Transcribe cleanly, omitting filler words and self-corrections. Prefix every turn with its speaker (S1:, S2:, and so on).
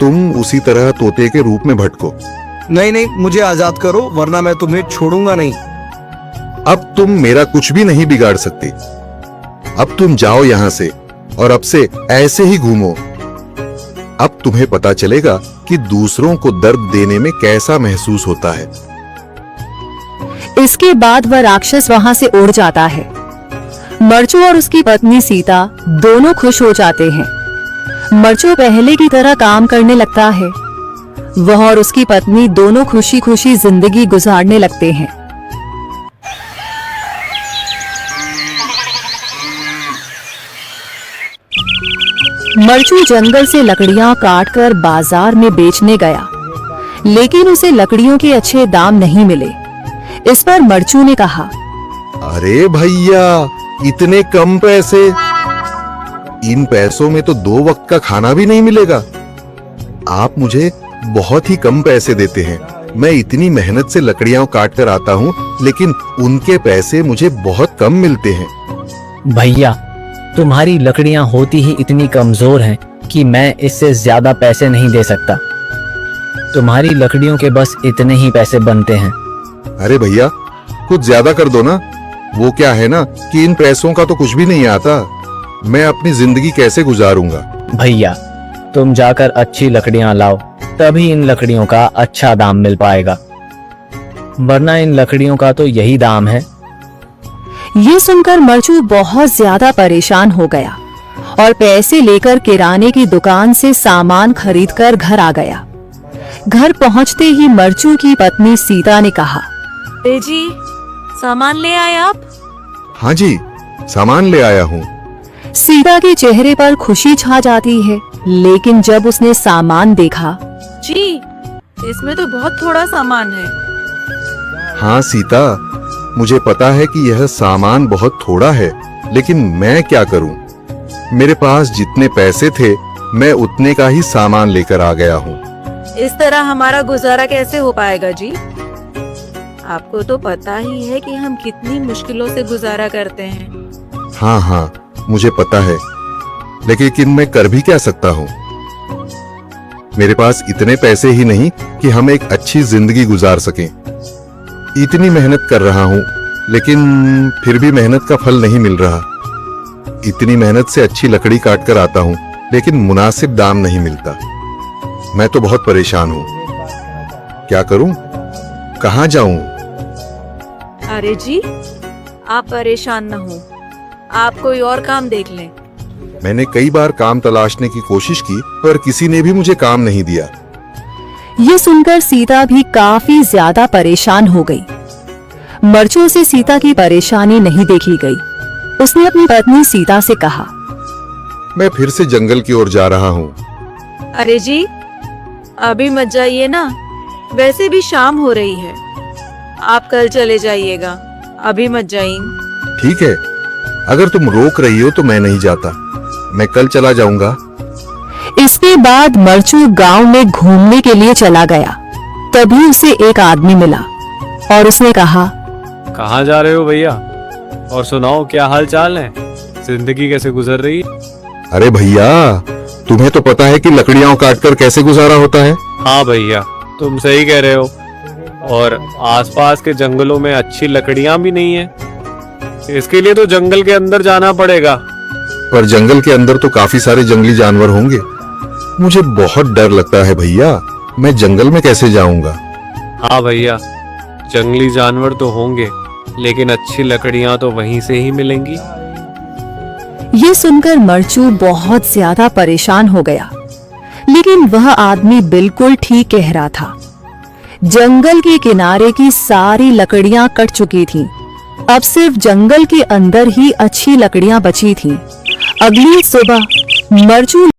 S1: तुम उसी तरह तोते के रूप में भटको।
S2: नहीं नहीं, मुझे आजाद करो वरना मैं तुम्हें छोड़ूंगा नहीं।
S1: अब तुम मेरा कुछ भी नहीं बिगाड़ सकते। अब तुम जाओ यहाँ से और अब से ऐसे ही घूमो। अब तुम्हें पता चलेगा कि दूसरों को दर्द देने में कैसा महसूस होता है।
S3: इसके बाद वह राक्षस वहां से उड़ जाता है। मरचू और उसकी पत्नी सीता दोनों खुश हो जाते हैं। मरचू पहले की तरह काम करने लगता है। वह और उसकी पत्नी दोनों खुशी खुशी जिंदगी गुजारने लगते हैं। मरचू जंगल से लकड़ियां काटकर बाजार में बेचने गया, लेकिन उसे लकड़ियों के अच्छे दाम नहीं मिले। इस पर मरचू ने कहा,
S1: अरे भैया, इतने कम पैसे? इन पैसों में तो 2 वक्त का खाना भी नहीं मिलेगा। आप मुझे बहुत ही कम पैसे देते हैं। मैं इतनी मेहनत से लकड़ियां काट कर आता हूँ, लेकिन उनके पैसे मुझे बहुत कम मिलते हैं।
S4: भैया, तुम्हारी लकड़ियां होती ही इतनी कमजोर हैं कि मैं इससे ज्यादा पैसे नहीं दे सकता। तुम्हारी लकड़ियों के बस इतने ही पैसे बनते हैं।
S1: अरे भैया, कुछ ज्यादा कर दो ना। वो क्या है ना कि इन पैसों का तो कुछ भी नहीं आता। मैं अपनी जिंदगी कैसे गुजारूंगा?
S4: भैया, तुम जाकर अच्छी लकड़ियां लाओ, तभी इन लकड़ियों का अच्छा दाम मिल पाएगा, वरना इन लकड़ियों का तो यही दाम है।
S3: ये सुनकर मरचू बहुत ज्यादा परेशान हो गया और पैसे लेकर किराने की दुकान से सामान खरीदकर घर आ गया। घर पहुंचते ही मरचू की पत्नी सीता ने कहा,
S5: जी, सामान ले आए आप?
S1: हाँ जी, सामान ले आया हूँ।
S3: सीता के चेहरे पर खुशी छा जाती है, लेकिन जब उसने सामान देखा,
S5: जी, इसमें तो बहुत थोड़ा सामान है।
S1: हाँ सीता, मुझे पता है कि यह सामान बहुत थोड़ा है, लेकिन मैं क्या करूं? मेरे पास जितने पैसे थे, मैं उतने का ही सामान लेकर आ गया हूँ।
S5: इस तरह हमारा गुजारा कैसे हो पाएगा जी? आपको तो पता ही है कि हम कितनी मुश्किलों से गुजारा करते हैं।
S1: हाँ हाँ, मुझे पता है, लेकिन मैं कर भी क्या सकता हूँ? मेरे पास इतने पैसे ही नहीं कि हम एक अच्छी जिंदगी गुजार सकें। इतनी मेहनत कर रहा हूँ, लेकिन फिर भी मेहनत का फल नहीं मिल रहा। इतनी मेहनत से अच्छी लकड़ी काट कर आता हूँ, लेकिन मुनासिब दाम नहीं मिलता। मैं तो बहुत परेशान हूँ। क्या करूँ? कहाँ जाऊँ?
S5: अरे जी, आप परेशान न हो, आप कोई और काम देख लें।
S1: मैंने कई बार काम तलाशने की कोशिश की, पर किसी ने भी मुझे काम नहीं दिया।
S3: ये सुनकर सीता भी काफी ज्यादा परेशान हो गई। मरचू से सीता की परेशानी नहीं देखी गई। उसने अपनी पत्नी सीता से कहा,
S1: मैं फिर से जंगल की ओर जा रहा हूँ।
S5: अरे जी, अभी मत जाइए ना, वैसे भी शाम हो रही है। आप कल चले जाइएगा, अभी मत जाइए।
S1: ठीक है, अगर तुम रोक रही हो तो मैं नहीं जाता। मैं कल चला जाऊंगा।
S3: इसके बाद मरचू गांव में घूमने के लिए चला गया। तभी उसे एक आदमी मिला और उसने कहा,
S6: कहाँ जा रहे हो भैया? और सुनाओ, क्या हाल चाल है? जिंदगी कैसे गुजर रही है?
S1: अरे भैया, तुम्हें तो पता है कि लकड़ियां काटकर कैसे गुजारा होता है।
S6: हाँ भैया, तुम सही कह रहे हो। और आसपास के जंगलों में अच्छी लकड़ियां भी नहीं है। इसके लिए तो जंगल के अंदर जाना पड़ेगा।
S1: पर जंगल के अंदर तो काफी सारे जंगली जानवर होंगे। मुझे बहुत डर लगता है भैया, मैं जंगल में कैसे जाऊंगा?
S6: हाँ भैया, जंगली जानवर तो होंगे, लेकिन अच्छी लकड़ियां तो वहीं से ही मिलेंगी।
S3: ये सुनकर मरचू बहुत ज्यादा परेशान हो गया, लेकिन वह आदमी बिल्कुल ठीक कह रहा था। जंगल के किनारे की सारी लकड़ियां कट चुकी थीं। अब सिर्फ जंगल के अंदर ही अच्छी लकड़ियां बची थीं। अगली सुबह मरचू